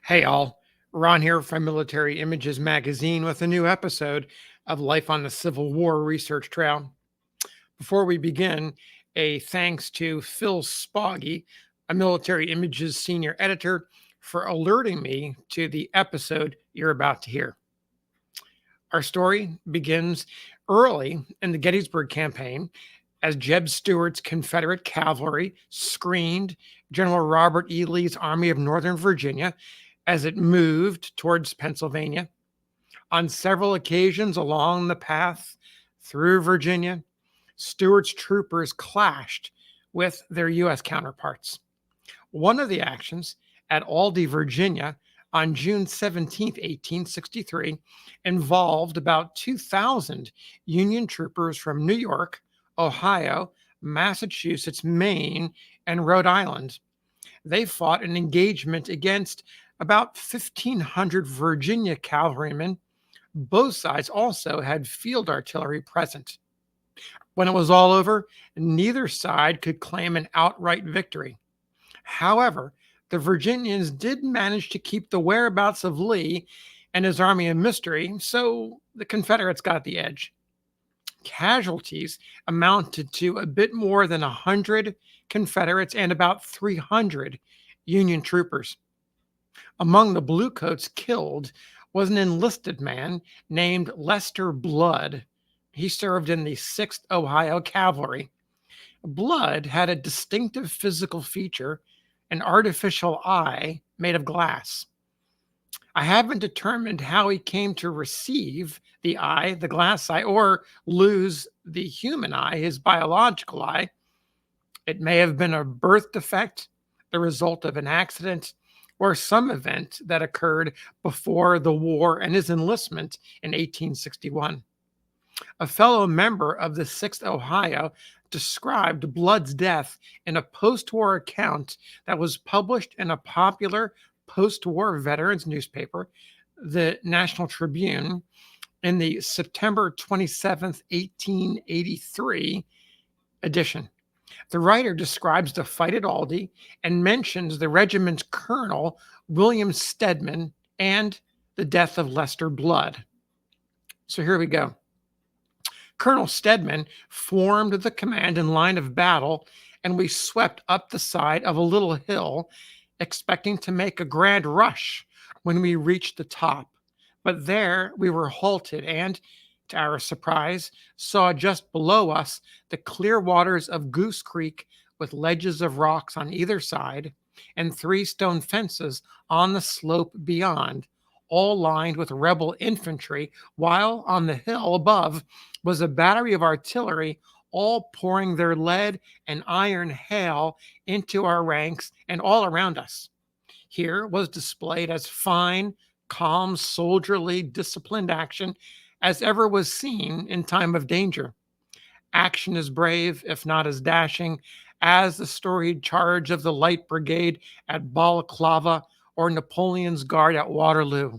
Hey all, Ron here from Military Images Magazine with a new episode of Life on the Civil War Research Trail. Before we begin, a thanks to Phil Spoggy, a Military Images senior editor, for alerting me to the episode you're about to hear. Our story begins early in the Gettysburg Campaign as Jeb Stuart's Confederate cavalry screened General Robert E. Lee's Army of Northern Virginia as it moved towards Pennsylvania. On several occasions along the path through Virginia, Stuart's troopers clashed with their U.S. counterparts. One of the actions at Aldie, Virginia, on June 17, 1863, involved about 2,000 Union troopers from New York, Ohio, Massachusetts, Maine, and Rhode Island. They fought an engagement against about 1,500 Virginia cavalrymen. Both sides also had field artillery present. When it was all over, neither side could claim an outright victory. However, the Virginians did manage to keep the whereabouts of Lee and his army a mystery, so the Confederates got the edge. Casualties amounted to a bit more than 100 Confederates and about 300 Union troopers. Among the Bluecoats killed was an enlisted man named Lester Blood. He served in the 6th Ohio Cavalry. Blood had a distinctive physical feature, an artificial eye made of glass. I haven't determined how he came to receive the eye, the glass eye, or lose the human eye, his biological eye. It may have been a birth defect, the result of an accident, or some event that occurred before the war and his enlistment in 1861. A fellow member of the 6th Ohio described Blood's death in a post-war account that was published in a popular post-war veterans newspaper, the National Tribune, in the September 27th, 1883 edition. The writer describes the fight at Aldie and mentions the regiment's colonel, William Stedman, and the death of Lester Blood. So here we go. Colonel Stedman formed the command in line of battle, and we swept up the side of a little hill, expecting to make a grand rush when we reached the top. But there we were halted and, to our surprise, saw just below us the clear waters of Goose Creek with ledges of rocks on either side and 3 stone fences on the slope beyond, all lined with rebel infantry, while on the hill above was a battery of artillery, all pouring their lead and iron hail into our ranks and all around us. Here was displayed as fine, calm, soldierly, disciplined action as ever was seen in time of danger. Action as brave, if not as dashing, as the storied charge of the Light Brigade at Balaclava or Napoleon's Guard at Waterloo.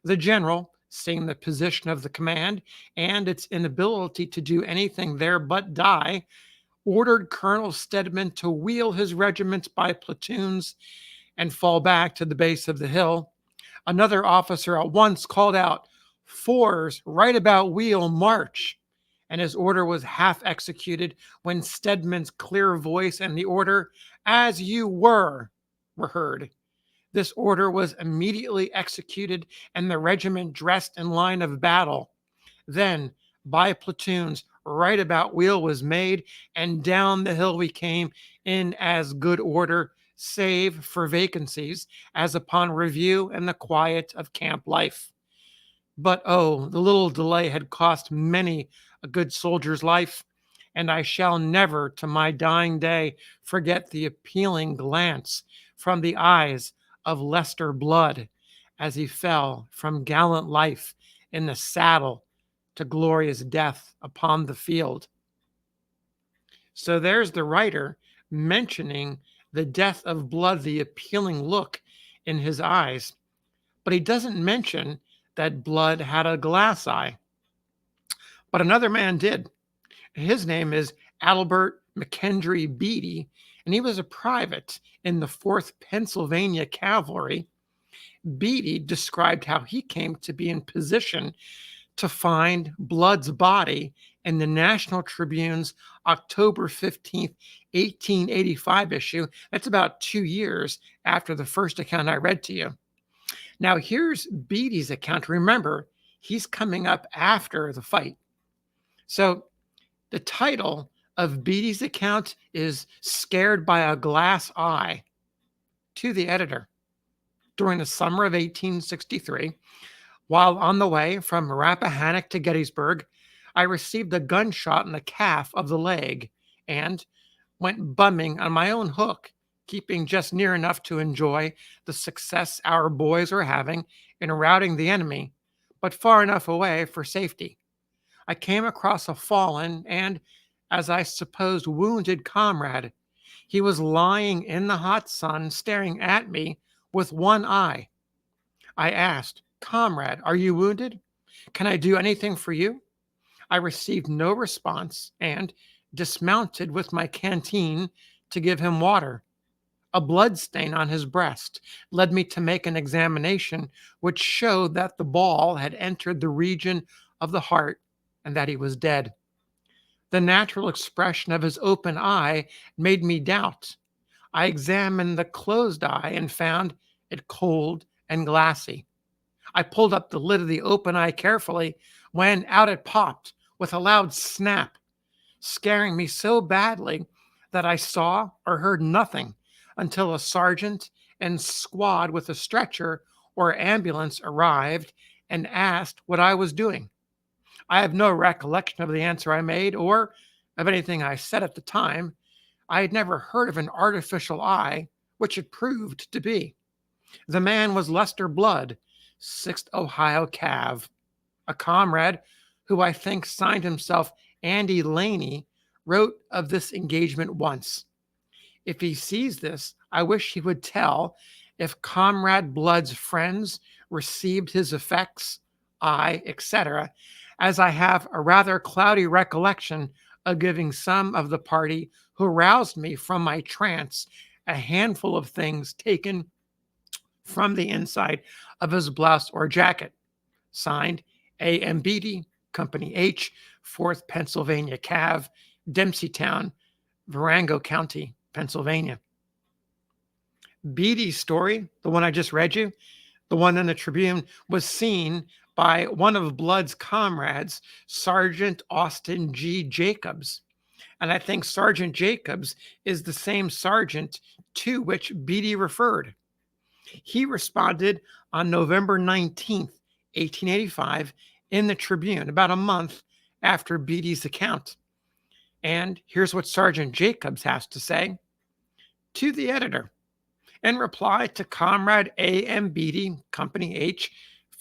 The general, seeing the position of the command and its inability to do anything there but die, ordered Colonel Stedman to wheel his regiments by platoons and fall back to the base of the hill. Another officer at once called out, "Fours, right about wheel, march!" And his order was half executed when Stedman's clear voice and the order, "As you were heard. This order was immediately executed, and the regiment dressed in line of battle. Then, by platoons, right about wheel was made, and down the hill we came in as good order, save for vacancies, as upon review and the quiet of camp life. But oh, the little delay had cost many a good soldier's life, and I shall never to my dying day forget the appealing glance from the eyes of Lester Blood as he fell from gallant life in the saddle to glorious death upon the field." So there's the writer mentioning the death of Blood, the appealing look in his eyes. But he doesn't mention that Blood had a glass eye. But another man did. His name is Albert McKenzie Bey, and he was a private in the 4th Pennsylvania Cavalry. Beatty described how he came to be in position to find Blood's body in the National Tribune's October 15th, 1885 issue. That's about 2 years after the first account I read to you. Now, here's Beatty's account. Remember, he's coming up after the fight. So, the title of Beatty's account is Scared by a Glass Eye. To the editor. During the summer of 1863, while on the way from Rappahannock to Gettysburg, I received a gunshot in the calf of the leg and went bumming on my own hook, keeping just near enough to enjoy the success our boys were having in routing the enemy, but far enough away for safety. I came across a fallen and, as I supposed, wounded comrade. He was lying in the hot sun, staring at me with one eye. I asked, "Comrade, are you wounded? Can I do anything for you?" I received no response and dismounted with my canteen to give him water. A blood stain on his breast led me to make an examination which showed that the ball had entered the region of the heart and that he was dead. The natural expression of his open eye made me doubt. I examined the closed eye and found it cold and glassy. I pulled up the lid of the open eye carefully when out it popped with a loud snap, scaring me so badly that I saw or heard nothing until a sergeant and squad with a stretcher or ambulance arrived and asked what I was doing. I have no recollection of the answer I made or of anything I said at the time. I had never heard of an artificial eye, which it proved to be. The man was Lester Blood, 6th Ohio Cav, a comrade who I think signed himself Andy Laney, wrote of this engagement once. If he sees this, I wish he would tell if Comrade Blood's friends received his effects, I, etc., as I have a rather cloudy recollection of giving some of the party who roused me from my trance a handful of things taken from the inside of his blouse or jacket. Signed, A.M. Beatty, Company H, 4th Pennsylvania Cav, Dempseytown, Venango County, Pennsylvania. Beatty's story, the one I just read you, the one in the Tribune, was seen by one of Blood's comrades, Sergeant Austin G. Jacobs. And I think Sergeant Jacobs is the same sergeant to which Beatty referred. He responded on November 19th, 1885, in the Tribune, about a month after Beatty's account. And here's what Sergeant Jacobs has to say. To the editor, in reply to Comrade A.M. Beatty, Company H,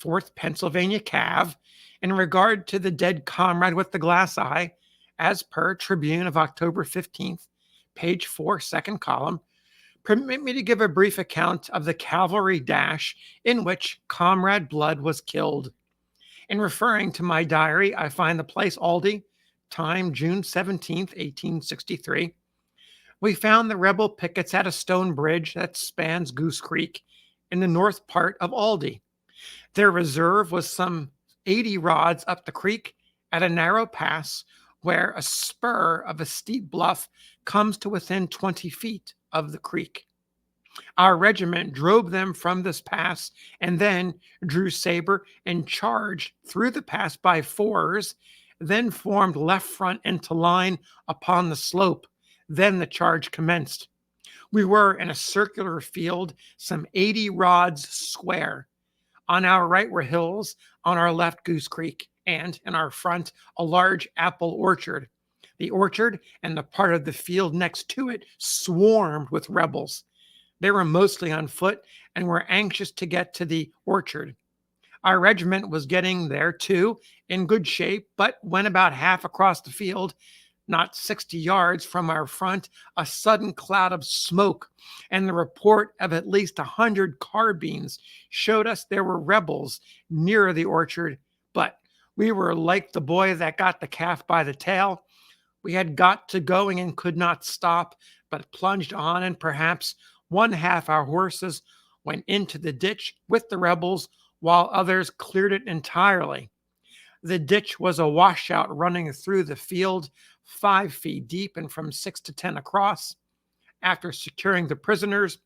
4th Pennsylvania Cav, in regard to the dead comrade with the glass eye, as per Tribune of October 15th, page 4, second column, permit me to give a brief account of the cavalry dash in which Comrade Blood was killed. In referring to my diary, I find the place Aldie, time June 17th, 1863. We found the rebel pickets at a stone bridge that spans Goose Creek in the north part of Aldie. Their reserve was some 80 rods up the creek at a narrow pass where a spur of a steep bluff comes to within 20 feet of the creek. Our regiment drove them from this pass and then drew saber and charged through the pass by fours, then formed left front into line upon the slope. Then the charge commenced. We were in a circular field, some 80 rods square. On our right were hills, on our left Goose Creek, and in our front a large apple orchard. The orchard and the part of the field next to it swarmed with rebels. They were mostly on foot and were anxious to get to the orchard. Our regiment was getting there too, in good shape, but when about half across the field, not 60 yards from our front, a sudden cloud of smoke and the report of at least 100 carbines showed us there were rebels near the orchard, but we were like the boy that got the calf by the tail. We had got to going and could not stop, but plunged on, and perhaps one half our horses went into the ditch with the rebels while others cleared it entirely. The ditch was a washout running through the field 5 feet deep and from 6 to 10 across. After securing the prisoners,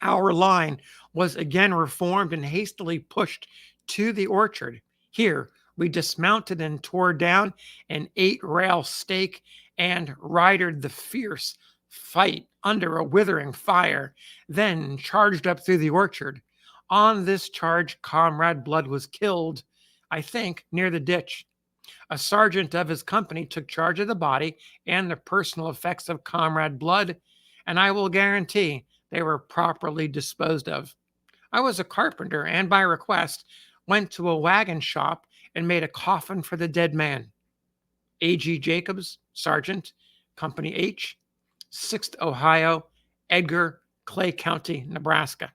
our line was again reformed and hastily pushed to the orchard. Here, we dismounted and tore down an 8-rail stake and ridered the fierce fight under a withering fire, then charged up through the orchard. On this charge, Comrade Blood was killed, I think, near the ditch. A sergeant of his company took charge of the body and the personal effects of Comrade Blood, and I will guarantee they were properly disposed of. I was a carpenter and, by request, went to a wagon shop and made a coffin for the dead man. A.G. Jacobs, Sergeant, Company H, 6th Ohio, Edgar, Clay County, Nebraska.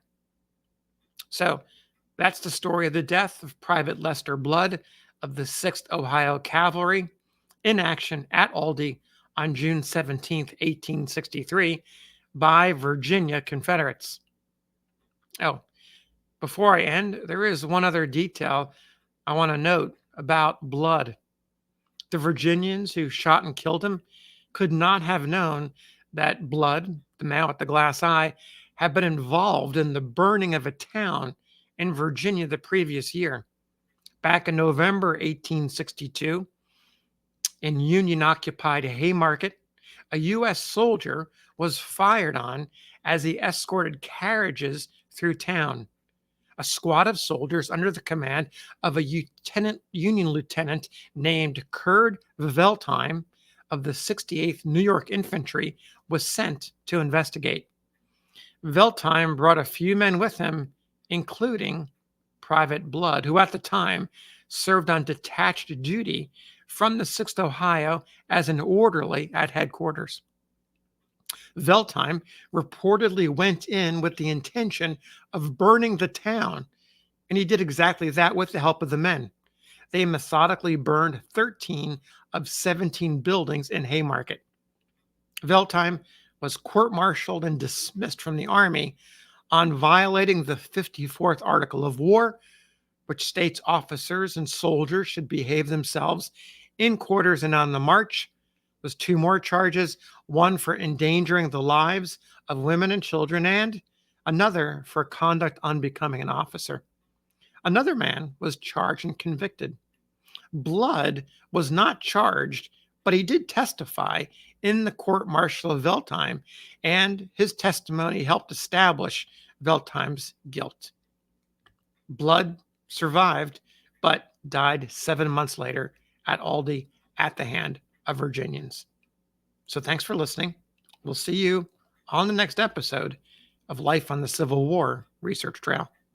So that's the story of the death of Private Lester Blood of the 6th Ohio Cavalry in action at Aldie on June 17, 1863, by Virginia Confederates. Oh, before I end, there is one other detail I want to note about Blood. The Virginians who shot and killed him could not have known that Blood, the man with the glass eye, had been involved in the burning of a town in Virginia the previous year. Back in November 1862, in Union-occupied Haymarket, a U.S. soldier was fired on as he escorted carriages through town. A squad of soldiers under the command of a Union lieutenant named Curd Veltheim of the 68th New York Infantry was sent to investigate. Veltheim brought a few men with him, including Private Blood, who at the time served on detached duty from the 6th Ohio as an orderly at headquarters. Veltheim reportedly went in with the intention of burning the town, and he did exactly that with the help of the men. They methodically burned 13 of 17 buildings in Haymarket. Veltheim was court-martialed and dismissed from the army on violating the 54th Article of War, which states officers and soldiers should behave themselves in quarters and on the march. Was 2 more charges, one for endangering the lives of women and children, and another for conduct unbecoming an officer. Another man was charged and convicted. Blood was not charged, but he did testify in the court-martial of Veltheim, and his testimony helped establish Veltheim's guilt. Blood survived, but died 7 months later at Aldie at the hand of Virginians. So thanks for listening. We'll see you on the next episode of Life on the Civil War Research Trail.